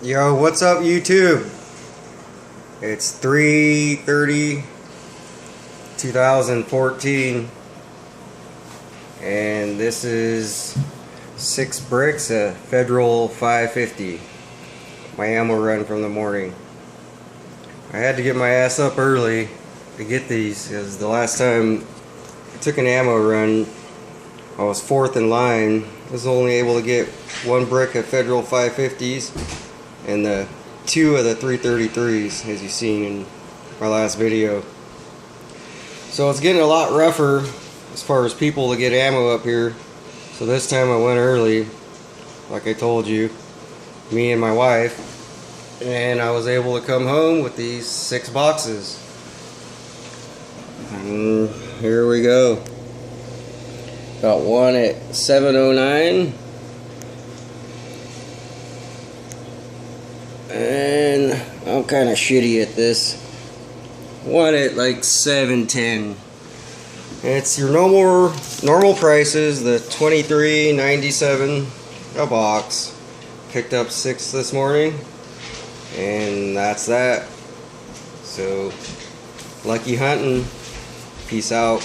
Yo, what's up YouTube? It's 3/30, 2014, and this is 6 bricks, a Federal 550, my ammo run from the morning. I had to get my ass up early to get these, because the last time I took an ammo run, I was fourth in line. I was only able to get 1 brick of Federal 550s and the 2 of the 333s, as you've seen in my last video. So it's getting a lot rougher as far as people to get ammo up here. So this time I went early, like I told you, me and my wife, and I was able to come home with these 6 boxes. And here we go. Got one at 709. And I'm kind of shitty at this. One at like 710. It's your normal prices, the $23.97 a box. Picked up 6 this morning, and that's that. So, lucky hunting. Peace out.